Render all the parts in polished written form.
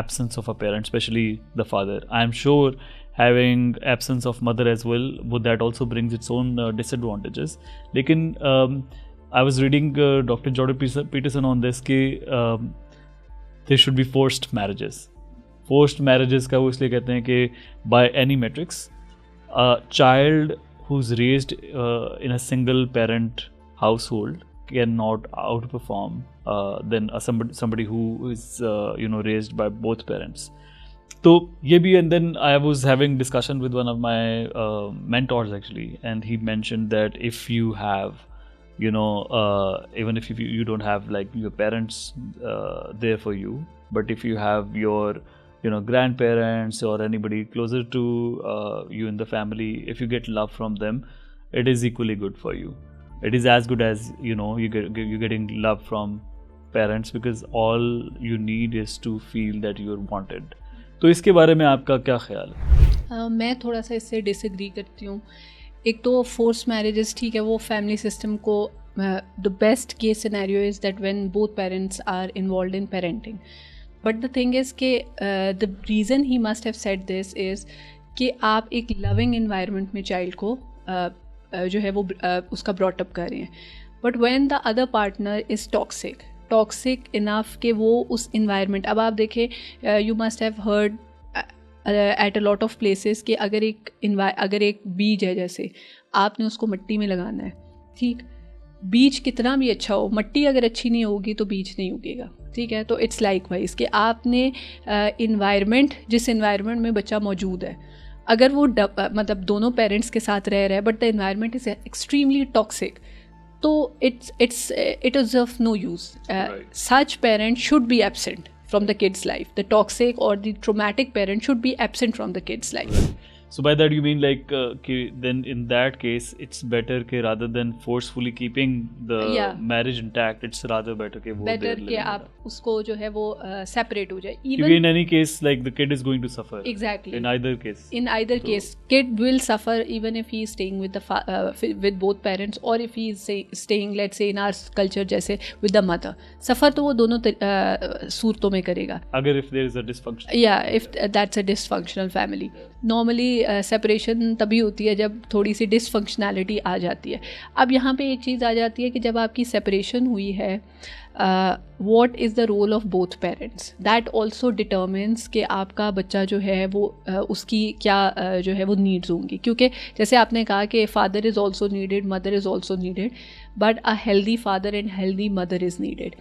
absence of a parent, especially the father. I'm sure having absence of mother as well, would that also brings its own disadvantages. लेकिन I was reading Dr. Jordan Peterson on this कि there should be forced marriages. Forced marriages का वो इसलिए कहते हैं कि by any metrics, a child who's raised in a single parent household cannot outperform than somebody who is raised by both parents. So ye bhi, and then I was having discussion with one of my mentors actually, and he mentioned that if you have even if you don't have like your parents there for you, but if you have your grandparents or anybody closer to you in the family, if you get love from them, it is equally good for you. It is as good as you're getting love from parents, because all you need is to feel that you're wanted. तो इसके बारे में आपका क्या ख्याल है? मैं थोड़ा सा इससे डिसएग्री करती हूँ. एक तो फोर्स मैरिजेस ठीक है, वो फैमिली सिस्टम को the best case scenario is that when both parents are involved in parenting. But the thing is के the reason he must have said this is कि आप एक लविंग इन्वायरमेंट में child को जो है वो उसका ब्रॉटअप कर रहे हैं. But when the other partner is toxic enough कि वो उस इन्वायरमेंट, अब आप देखें you must have heard at a lot of places कि अगर एक बीज है, जैसे आपने उसको मिट्टी में लगाना है, ठीक, बीज कितना भी अच्छा हो, मिट्टी अगर अच्छी नहीं होगी तो बीज नहीं उगेगा. ठीक है, तो इट्स लाइक वाइज कि आपने इन्वायरमेंट, जिस इन्वायरमेंट में बच्चा मौजूद है, अगर वो मतलब दोनों पेरेंट्स के साथ रह रहा है but the environment is extremely toxic, तो it is of no use. Such parent should be absent from the kid's life. The toxic or the traumatic parent should be absent from the kid's life. Right. So by that you mean like then in that case it's better कि rather than forcefully keeping the marriage intact, it's rather better कि वो better कि आप उसको जो है वो separate हो जाए. Even in any case like the kid is going to suffer. Exactly. In either case. In either case, kid will suffer even if he is staying with the with both parents, or if he is staying let's say in our culture जैसे with the mother. Suffer तो वो दोनों सूरतों में करेगा. अगर if there is a dysfunction. Yeah, if that's a dysfunctional family. Normally separation तभी होती है जब थोड़ी सी डिसफंक्शनैलिटी आ जाती है. अब यहाँ पे एक चीज़ आ जाती है कि जब आपकी सेपरेशन हुई है, what is the role of both parents, that also determines कि आपका बच्चा जो है वो उसकी क्या जो है वो नीड्स होंगी. क्योंकि जैसे आपने कहा कि father is also needed, mother is also needed, but a healthy father and healthy mother is needed.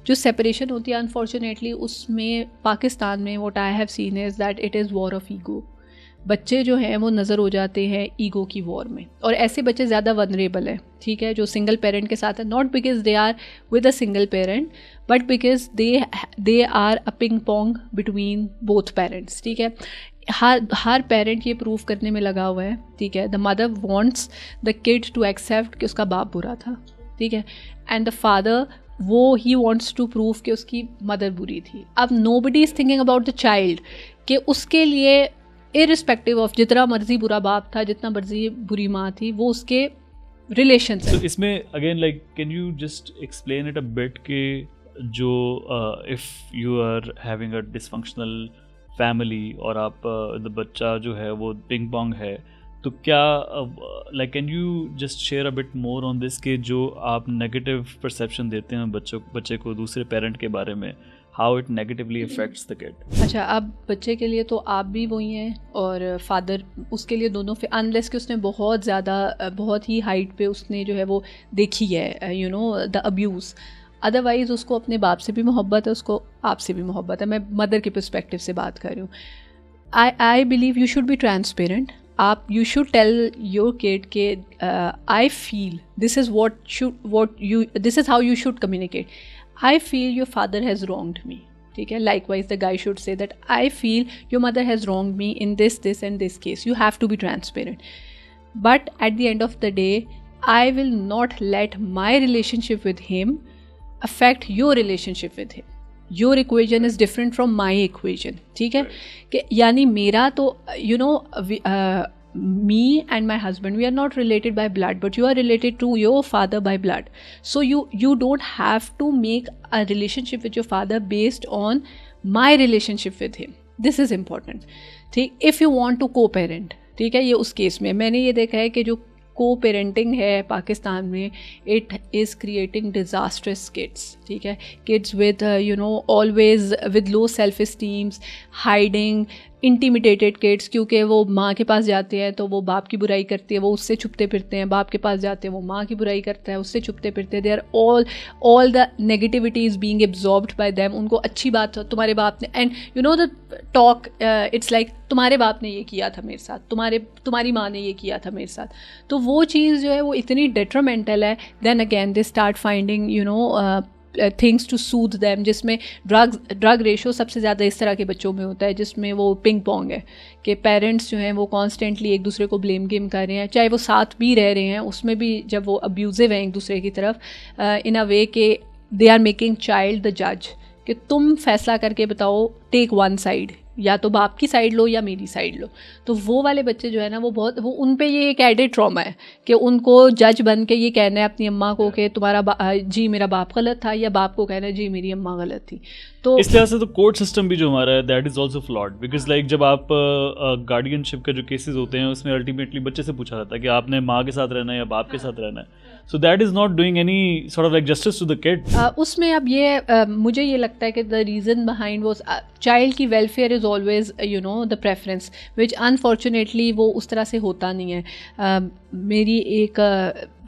जो सेपरेशन होती है अनफॉर्चुनेटली उसमें पाकिस्तान में what I have seen is that it is war of ego. बच्चे जो हैं वो नज़र हो जाते हैं ईगो की वॉर में, और ऐसे बच्चे ज़्यादा वनरेबल हैं. ठीक है, जो सिंगल पेरेंट के साथ है, not because they are with a single parent but because they are a ping pong between both parents. ठीक है, हर पेरेंट ये प्रूव करने में लगा हुआ है. ठीक है, the mother wants the kid to accept कि उसका बाप बुरा था. ठीक है, एंड द फादर वो ही वॉन्ट्स टू प्रूव कि उसकी मदर बुरी थी. अब nobody is thinking about the child कि उसके लिए इरिस्पेक्टिव ऑफ जितना मर्जी बुरा बाप था, जितना मर्जी बुरी माँ थी, वो उसके रिलेशंस हैं. So, इसमें again like can you just explain it a bit कि जो if you are having a dysfunctional family और आप द बच्चा जो है वो पिंग पोंग है, तो क्या like can you just share a bit more on this कि जो आप नेगेटिव परसेप्शन देते हैं बच्चे को दूसरे पेरेंट के बारे में, how it negatively affects the kid. अच्छा, अब बच्चे के लिए तो आप भी वही हैं और फादर उसके लिए दोनों, अनलेस कि उसने बहुत ज़्यादा बहुत ही हाइट पे उसने जो है वो देखी है you know the abuse, otherwise उसको अपने बाप से भी मोहब्बत है, उसको आपसे भी मोहब्बत है. मैं मदर के पर्सपेक्टिव से बात कर रही हूँ. I believe you should be transparent. आप you should tell your kid के I feel this is this is how you should communicate. I feel your father has wronged me. ठीक है, likewise the guy should say that I feel your mother has wronged me in this and this case. You have to be transparent. But at the end of the day, I will not let my relationship with him affect your relationship with him. Your equation is different from my equation. ठीक है, कि यानी मेरा तो you know me and my husband, we are not related by blood, but you are related to your father by blood. So you don't have to make a relationship with your father based on my relationship with him, this is important, ठीक. If you want to को parent, ठीक है, ये उस case में मैंने ये देखा है कि जो को पेरेंटिंग है पाकिस्तान में, it is creating disastrous kids, ठीक है. Kids with always with low self esteems, hiding, intimidated kids, क्योंकि वो माँ के पास जाते हैं तो वो बाप की बुराई करती है, वो उससे छुपते फिरते हैं. बाप के पास जाते हैं वो माँ की बुराई करता है, उससे छुपते फिरते हैं. They are all the negativity is being absorbed by them. उनको अच्छी बात तुम्हारे बाप ने, and you know the talk, it's like तुम्हारे बाप ने ये किया था मेरे साथ, तुम्हारी माँ ने ये किया था मेरे साथ. तो वो चीज़ जो है वो इतनी डेट्रामेंटल है. Then again they start finding things to soothe them, जिसमें ड्रग रेशो सबसे ज़्यादा इस तरह के बच्चों में होता है, जिसमें वो पिंग पोंग है कि पेरेंट्स जो हैं वो कॉन्स्टेंटली एक दूसरे को ब्लेम गेम कर रहे हैं, चाहे वो साथ भी रह रहे हैं उसमें भी जब वो अब्यूज़िव हैं एक दूसरे की तरफ, इन अ वे के they are making child the जज, कि तुम फैसला करके बताओ, टेक वन साइड, या तो बाप की साइड लो या मेरी साइड लो. तो वो वाले बच्चे जो है ना वो उन पे ये एक एडेड ट्रॉमा है कि उनको जज बन के ये कहना है अपनी अम्मा को कि तुम्हारा जी मेरा बाप गलत था, या बाप को कहना है जी मेरी अम्मा गलत थी. तो इस लिहाज से तो कोर्ट सिस्टम भी जो हमारा है that is also flawed, because like जब आप गार्डियनशिप के जो केसेस होते हैं उसमें अल्टीमेटली बच्चे से पूछा जाता है कि आपने माँ के साथ रहना है या बाप के साथ रहना है. So that is not doing any sort of like justice to the kid. उसमें अब ये मुझे ये लगता है कि the reason behind was child की welfare is always the preference, which unfortunately वो उस तरह से होता नहीं है. मेरी एक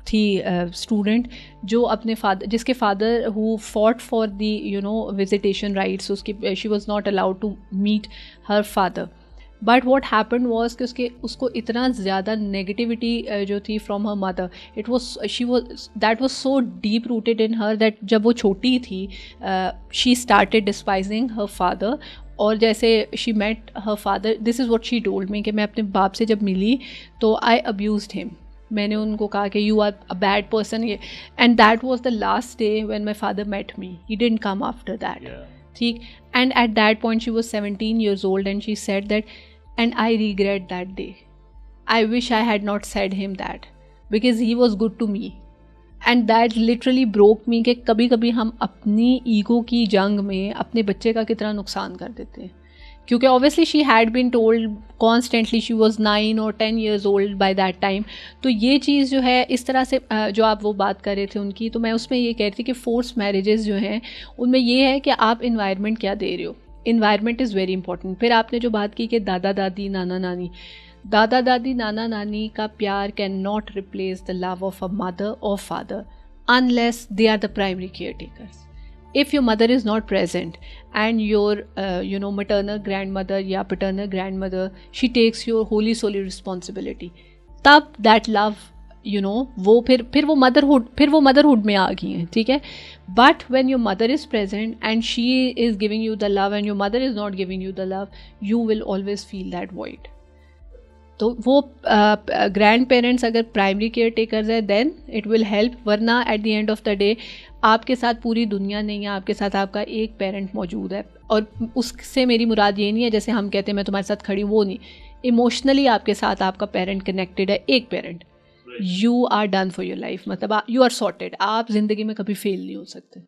थी स्टूडेंट जो अपने फादर, जिसके father who fought for the visitation rights, उसकी she was not allowed to meet her father. But what happen was कि उसको इतना ज़्यादा नेगेटिविटी जो थी from her mother, that was so deep rooted in her that जब वो छोटी थी she started despising her father. और जैसे she met her father, this is what she told me कि मैं अपने बाप से जब मिली तो आई अब्यूज्ड हिम. मैंने उनको कहा कि you are a bad person, and that was the last day when my father met me. He didn't come after that, ठीक. And at that point she was 17 years old and she said that, and I regret that day. I wish I had not said him that because he was good to me. And that literally broke me कि कभी कभी हम अपनी ego की जंग में अपने बच्चे का कितना नुकसान कर देते हैं. क्योंकि obviously she had been told constantly, she was 9 or 10 years old by that time. तो ये चीज़ जो है इस तरह से जो आप वो बात कर रहे थे उनकी, तो मैं उसमें ये कह रही थी कि फोर्स मैरिजेस जो हैं उनमें ये है कि आप इन्वायरमेंट क्या दे रहे हो. Environment is very important. फिर आपने जो बात की कि दादा दादी नाना नानी का प्यार can not replace the love of a mother और father unless they are the primary care takers. If your mother is not present and your maternal grandmother या paternal grandmother, she takes your wholly solely responsibility, तब that love वो फिर वो motherhood में आ गई हैं, ठीक है. But when your mother is present and she is giving you the love and your mother is not giving you the love, you will always feel that void. तो वो ग्रैंड पेरेंट्स अगर primary care takers है then it will help. वरना at the end of the day आपके साथ पूरी दुनिया नहीं है, आपके साथ आपका एक पेरेंट मौजूद है. और उससे मेरी मुराद ये नहीं है जैसे हम कहते हैं मैं तुम्हारे साथ खड़ी हूँ, वो नहीं. इमोशनली आपके साथ आपका पेरेंट कनेक्टेड है, एक parent. You are done for your life, मतलब यू आर सॉर्टेड. आप ज़िंदगी में कभी फेल नहीं हो सकते.